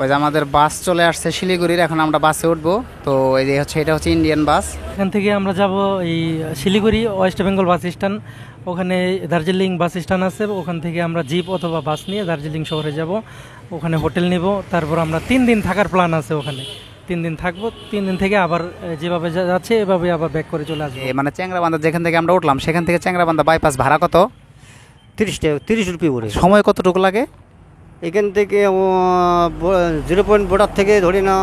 ওই যে আমাদের বাস চলে আসছে শিলিগুড়ির, এখন আমরা বাসে উঠবো। তো এই যে হচ্ছে এটা হচ্ছে ইন্ডিয়ান বাস। এখান থেকে আমরা যাব এই Siliguri West Bengal bus stand, ওখানে দার্জিলিং বাস স্ট্যান্ড আছে, ওখান থেকে আমরা জিপ অথবা বাস নিয়ে দার্জিলিং শহরে যাব, ওখানে হোটেল নেব। তারপর আমরা 3 দিন থাকার প্ল্যান আছে, ওখানে 3 দিন থাকবো। 3 দিন থেকে আবার যেভাবে যাচ্ছে এভাবে আবার ব্যাক করে চলে আসবো। মানে চ্যাংরাবান্ধা যেখান থেকে আমরা উঠলাম সেখান থেকে চ্যাংরাবান্ধা বাইপাস ভাড়া কত? 30 রুপি করে। সময় কতটুকু লাগে? এখান থেকে 0 পয়েন্ট বর্ডার থেকে ধরে না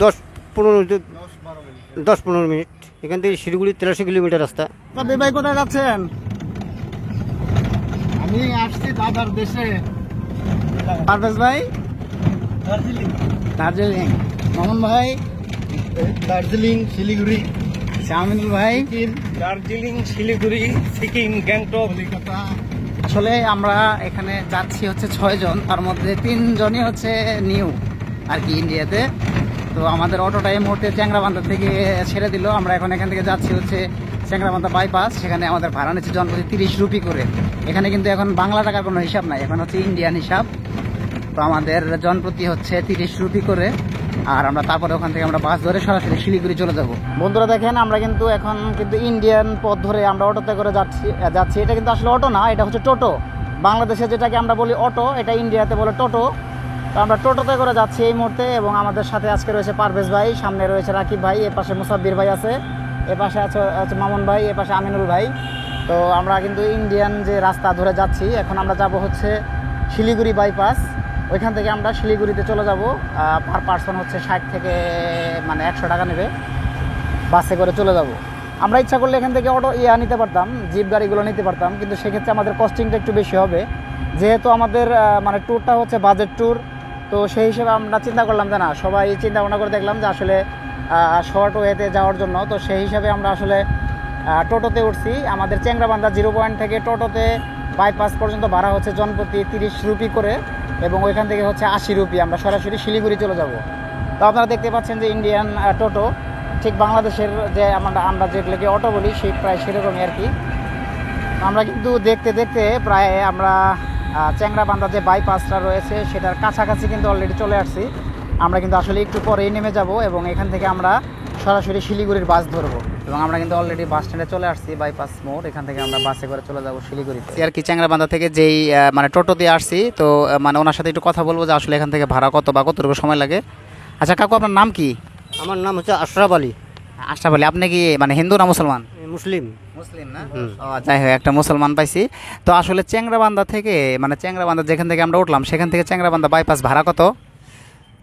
10-15 মিনিট। এখান থেকে শিলিগুড়ি 83 কিলোমিটার রাস্তা। ভাই কোথায় যাচ্ছেন? আমি আসছি দাদার দেশে। পারভেজ ভাই দার্জিলিং, মামুন ভাই দার্জিলিং, শিলিগুড়ি, শামিনুল ভাই দার্জিলিং, শিলিগুড়ি, সিকিম, গ্যাংটক, কলকাতা। আসলে আমরা এখানে যাচ্ছি হচ্ছে 6 জন, তার মধ্যে 3 জনই হচ্ছে নিউ আর কি ইন্ডিয়াতে। তো আমাদের অটোটা এই মুহূর্তে চ্যাংরাবান্ধা থেকে ছেড়ে দিল। আমরা এখন এখান থেকে যাচ্ছি হচ্ছে চ্যাংরাবান্ধা বাইপাস, সেখানে আমাদের ভাড়া নিচ্ছে জনপ্রতি 30 রুপি করে। এখানে কিন্তু এখন বাংলা টাকার কোনো হিসাব নাই, এখন হচ্ছে ইন্ডিয়ান হিসাব। তো আমাদের জনপ্রতি হচ্ছে 30 রুপি করে। আর আমরা তারপরে ওখান থেকে আমরা বাস ধরে সরাসরি শিলিগুড়ি চলে যাব। বন্ধুরা দেখেন, আমরা কিন্তু এখন কিন্তু ইন্ডিয়ান পথ ধরে আমরা অটোতে করে যাচ্ছি। এটা কিন্তু আসলে অটো না, এটা হচ্ছে টোটো। বাংলাদেশে যেটাকে আমরা বলি অটো, এটা ইন্ডিয়াতে বলে টোটো। তো আমরা টোটোতে করে যাচ্ছি এই মুহূর্তে, এবং আমাদের সাথে আজকে রয়েছে পারভেজ ভাই, সামনে রয়েছে রাকিব ভাই, এ পাশে মুসাব্বির ভাই আছে, এ পাশে আছে মামুন ভাই, এ পাশে আমিনুল ভাই। তো আমরা কিন্তু ইন্ডিয়ান যে রাস্তা ধরে যাচ্ছি। এখন আমরা যাব হচ্ছে শিলিগুড়ি বাইপাস। ওইখান থেকে আমরা শিলিগুড়িতে চলে যাব। পার পার্সন হচ্ছে 60 থেকে 100 টাকা নেবে, বাসে করে চলে যাব। আমরা ইচ্ছা করলে এখান থেকে অটো নিতে পারতাম, জিপ গাড়িগুলো নিতে পারতাম, কিন্তু সেক্ষেত্রে আমাদের কস্টিংটা একটু বেশি হবে। যেহেতু আমাদের ট্যুরটা হচ্ছে বাজেট ট্যুর, তো সেই হিসেবে আমরা চিন্তা করলাম যে না, সবাই চিন্তা ভাবনা করে দেখলাম যে আসলে শর্ট ওয়েতে যাওয়ার জন্য। তো সেই হিসাবে আমরা আসলে টোটোতে উঠছি। আমাদের চ্যাংরাবান্ধা 0 পয়েন্ট থেকে টোটোতে বাইপাস পর্যন্ত ভাড়া হচ্ছে জনপ্রতি 30 রুপি করে, এবং ওইখান থেকে হচ্ছে 80 রুপি। আমরা সরাসরি শিলিগুড়ি চলে যাব। তো আপনারা দেখতে পাচ্ছেন যে ইন্ডিয়ান টোটো, ঠিক বাংলাদেশের যে আমরা যেগুলোকে অটো বলি সেই প্রায় সেরকমই আর কি। আমরা কিন্তু দেখতে দেখতে প্রায় আমরা চ্যাংরাবান্ধা যে বাইপাসটা রয়েছে সেটার কাছাকাছি কিন্তু অলরেডি চলে আসছি। আমরা কিন্তু আসলে একটু পরেই নেমে যাব, এবং এখান থেকে আমরা সরাসরি শিলিগুড়ির বাস ধরবো। এবং আমরা কিন্তু অলরেডি বাস স্ট্যান্ডে চলে আসছি, বাইপাস মোড়। এখান থেকে আমরা বাসে করে চলে যাব শিলিগুড়িতে আর কি। চ্যাংরাবান্ধা থেকে যেই টোটো দিয়ে আসছি, তো ওনার সাথে একটু কথা বলবো যে আসলে এখান থেকে ভাড়া কত বা কতটুকু সময় লাগে। আচ্ছা কাকু, আপনার নাম কি? আমার নাম হচ্ছে আশরাফ আলী। আশরাফ আলী। আপনি কি হিন্দু না মুসলমান? মুসলিম। মুসলিম না? যাই হোক, একটা মুসলমান পাইছি। তো আসলে চ্যাংরাবান্ধা থেকে চ্যাংরাবান্ধা যেখান থেকে আমরা উঠলাম সেখান থেকে চ্যাংরাবান্ধা বাইপাস ভাড়া কত?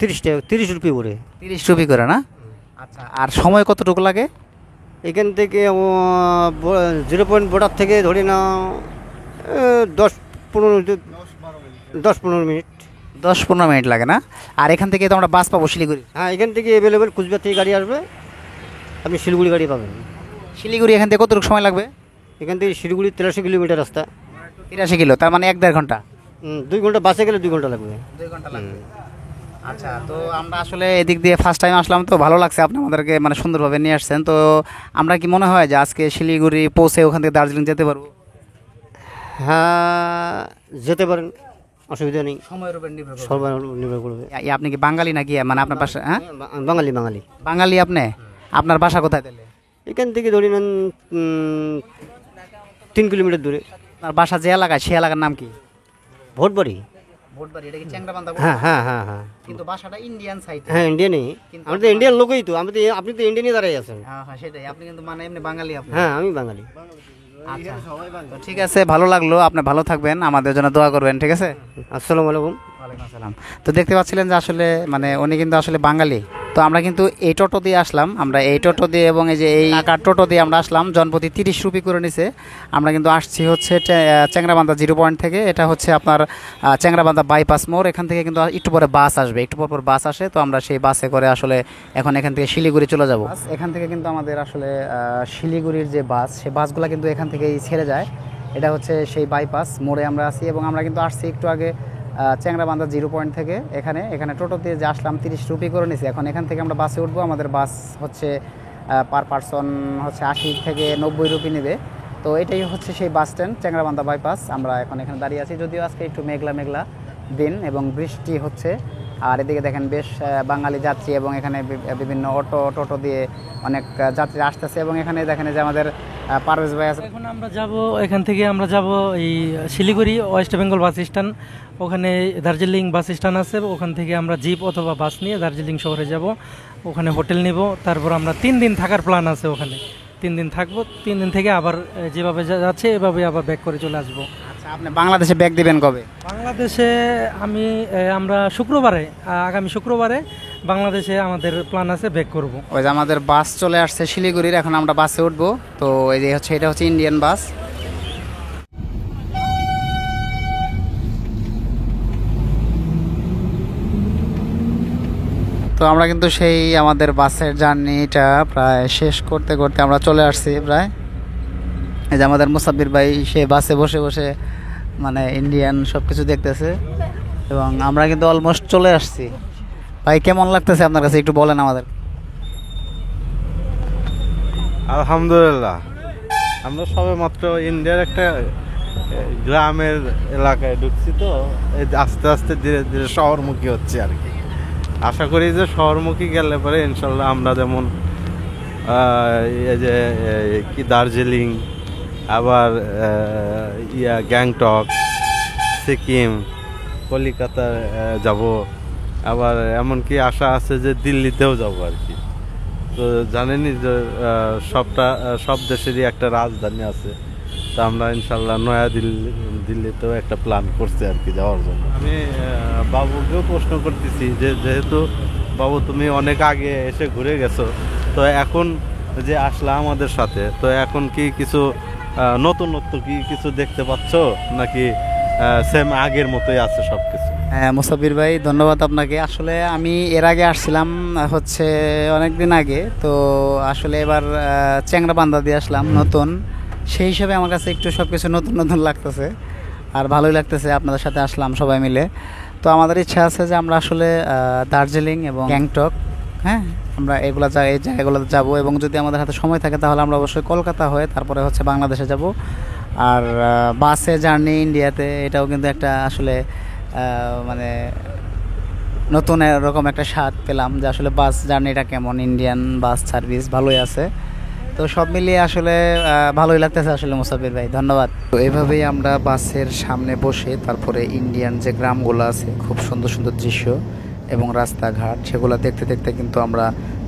30 রুপি করে। 30 রুপি করে না? আচ্ছা, আর সময় কতটুকু লাগে? এখান থেকে 0 পয়েন্ট বর্ডার থেকে ধরে না 10-15 মিনিট। 10-15 মিনিট লাগে না? আর এখান থেকে তো আমরা বাস পাবো শিলিগুড়ি? হ্যাঁ, এখান থেকে অ্যাভেলেবেল কুচবিহার থেকে গাড়ি আসবে, আপনি শিলিগুড়ি গাড়ি পাবেন। শিলিগুড়ি এখান থেকে কতটুকু সময় লাগবে? এখান থেকে শিলিগুড়ি 83 কিলোমিটার রাস্তা। 83 কিলো, তার মানে 1-1.5 ঘন্টা। 2 ঘন্টা, বাসে গেলে 2 ঘন্টা লাগবে। 2 ঘন্টা লাগবে। আচ্ছা, তো আমরা আসলে এদিক দিয়ে ফার্স্ট টাইম আসলাম, তো ভালো লাগছে, আপনি আমাদেরকে সুন্দরভাবে নিয়ে আসছেন। তো আমরা কি মনে হয় যে আজকে শিলিগুড়ি পৌঁছে ওখান থেকে দার্জিলিং যেতে পারবো? হ্যাঁ, যেতে পারেন, অসুবিধা নেই। সময়ের উপর নির্ভর নির্ভর করবে। আপনি কি বাঙালি নাকি? আপনার বাসা? হ্যাঁ, বাঙালি। বাঙালি। আপনার বাসা কোথায় তাহলে? এখান থেকে ধরে নেন 3 কিলোমিটার দূরে। আপনার বাসা যে এলাকায়, সেই এলাকার নাম কি? ভোটবাড়ি। ভোটবাড়ি। এটা কি চ্যাংরাবান্ধা? হ্যাঁ হ্যাঁ হ্যাঁ হ্যাঁ। কিন্তু বাসাটা ইন্ডিয়ান সাইড। হ্যাঁ, ইন্ডিয়ানই। আমরা তো ইন্ডিয়ান লোকই তো। আপনি তো ইন্ডিয়ানই দাঁড়াই আছেন। হ্যাঁ, সেটাই। আপনি কিন্তু এমনি বাঙালি আপনি? হ্যাঁ, আমি বাঙালি। আচ্ছা, তো ঠিক আছে, ভালো লাগলো। আপনি ভালো থাকবেন, আমাদের জন্য দোয়া করবেন, ঠিক আছে? আসসালামু আলাইকুম। ওয়ালাইকুম আসসালাম। তো দেখতে পাচ্ছিলেন যে আসলে উনি কিন্তু আসলে বাঙালি। তো আমরা কিন্তু এই টোটো দিয়ে আসলাম, এই যে এই আকার টোটো দিয়ে আমরা আসলাম, জনপ্রতি 30 রুপি করে নিছে। আমরা কিন্তু আসছি হচ্ছে চ্যাংরাবান্ধা 0 পয়েন্ট থেকে। এটা হচ্ছে আপনার চ্যাংরাবান্ধা বাইপাস মোড়। এখান থেকে কিন্তু একটু পরে বাস আসবে, একটু পর বাস আসে। তো আমরা সেই বাসে করে আসলে এখন এখান থেকে শিলিগুড়ি চলে যাব। এখান থেকে কিন্তু আমাদের আসলে শিলিগুড়ির যে বাস, সেই বাসগুলো কিন্তু এখান থেকেই ছেড়ে যায়। এটা হচ্ছে সেই বাইপাস মোড়ে আমরা আছি, এবং আমরা কিন্তু আসছি একটু আগে চ্যাংরাবান্ধা 0 পয়েন্ট থেকে। এখানে টোটো দিয়ে যে আসলাম, 30 রুপি করে নিছি। এখন এখান থেকে আমরা বাসে উঠবো। আমাদের বাস হচ্ছে পার পার্সন হচ্ছে 80 থেকে 90 রুপি নেবে। তো এটাই হচ্ছে সেই বাস স্ট্যান্ড, চ্যাংরাবান্ধা বাইপাস। আমরা এখন এখানে দাঁড়িয়ে আছি, যদিও আজকে একটু মেঘলা দিন এবং বৃষ্টি হচ্ছে। আর এদিকে দেখেন বেশ বাঙালি যাত্রী এবং এখানে বিভিন্ন টোটো দিয়ে অনেক যাত্রী আসতেছে এবং এখানে দেখেন যে আমাদের পারভেজ ভাই আছে। এখন আমরা যাব, এখান থেকে আমরা যাব এই Siliguri West Bengal bus stand, ওখানে দার্জিলিং বাস স্ট্যান্ড আছে, ওখান থেকে আমরা জিপ অথবা বাস নিয়ে দার্জিলিং শহরে যাব, ওখানে হোটেল নিব। তারপর আমরা 3 দিন থাকার প্ল্যান আছে, ওখানে 3 দিন থাকবো। 3 দিন থেকে আবার যেভাবে যাচ্ছে এভাবে আবার ব্যাক করে চলে আসবো। আচ্ছা, আপনি বাংলাদেশে ব্যাক দিবেন কবে? বাংলাদেশে আমরা শুক্রবারে, আগামী শুক্রবারে বাংলাদেশে আমাদের প্ল্যান আছে ব্যাক করব। ওই যে আমাদের বাস চলে আসছে শিলিগুড়ির, এখন আমরা বাসে উঠবো। তো এই যে হচ্ছে, এটা হচ্ছে ইন্ডিয়ান বাস। তো আমরা কিন্তু সেই আমাদের বাসের জার্নিটা প্রায় শেষ করতে করতে আমরা চলে আসছি প্রায়। এই যে আমাদের মুসাব্বির ভাই সে বাসে বসে বসে মানে ইন্ডিয়ান সব কিছু দেখতেছে এবং আমরা কিন্তু অলমোস্ট চলে আসছি। ভাই কেমন লাগতেছে আপনার কাছে, একটু বলেন আমাদের। আলহামদুলিল্লাহ, আমরা সবে মাত্র ইন্ডিয়ার একটা গ্রামের এলাকায় ঢুকছি, তো এই আস্তে আস্তে ধীরে ধীরে শহরমুখী হচ্ছে আর কি। আশা করি যে শহরমুখী গেলে পরে ইনশাল্লাহ আমরা যেমন এই যে কি দার্জিলিং, আবার গ্যাংটক, সিকিম, কলিকাতা যাব, আবার এমনকি আশা আছে যে দিল্লিতেও যাব আর কি। তো জানেনই যে সব দেশেরই একটা রাজধানী আছে, তো আমরা ইনশাল্লাহ দিল্লিতেও একটা প্ল্যান করছি আর কি যাওয়ার জন্য। আমি বাবুকেও প্রশ্ন করতেছি যে যেহেতু বাবু তুমি অনেক আগে এসে ঘুরে গেছো, তো এখন যে আসলা আমাদের সাথে, তো এখন কি কিছু নতুনত্ব কি কিছু দেখতে পাচ্ছ নাকি সেম আগের মতোই আছে সব কিছু? হ্যাঁ মুসাব্বির ভাই, ধন্যবাদ আপনাকে। আসলে আমি এর আগে আসছিলাম হচ্ছে অনেক দিন আগে, তো আসলে এবার চ্যাংড়াবান্ধা দিয়ে আসলাম নতুন, সেই হিসাবে আমার কাছে একটু সব কিছু নতুন নতুন লাগতেছে আর ভালোই লাগতেছে। আপনাদের সাথে আসলাম সবাই মিলে। তো আমাদের ইচ্ছা আছে যে আমরা আসলে দার্জিলিং এবং গ্যাংটক, হ্যাঁ আমরা এই জায়গাগুলোতে যাব এবং যদি আমাদের হাতে সময় থাকে তাহলে আমরা অবশ্যই কলকাতা হয়ে তারপরে হচ্ছে বাংলাদেশে যাব। আর বাসে জার্নি ইন্ডিয়াতে, এটাও কিন্তু একটা আসলে মানে নতুন এরকম একটা স্বাদ পেলাম যে আসলে বাস জার্নিটা কেমন। ইন্ডিয়ান বাস সার্ভিস ভালোই আছে, তো সব মিলিয়ে আসলে ভালোই লাগতেছে আসলে মুসাফির ভাই, ধন্যবাদ। তো এভাবেই আমরা বাসের সামনে বসে তারপরে ইন্ডিয়ান যে গ্রামগুলো আছে, খুব সুন্দর সুন্দর দৃশ্য এবং রাস্তাঘাট, সেগুলো দেখতে দেখতে কিন্তু আমরা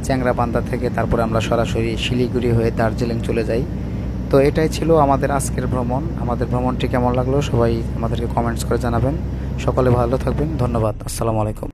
চ্যাংড়াবান্ধা থেকে তারপরে আমরা সরাসরি শিলিগুড়ি হয়ে দার্জিলিং চলে যাই। তো এটাই ছিল আমাদের আজকের ভ্রমণ। আমাদের ভ্রমণটি কেমন লাগলো সবাই আমাদেরকে কমেন্টস করে জানাবেন। সকলে ভালো থাকবেন, ধন্যবাদ, আসসালামু আলাইকুম।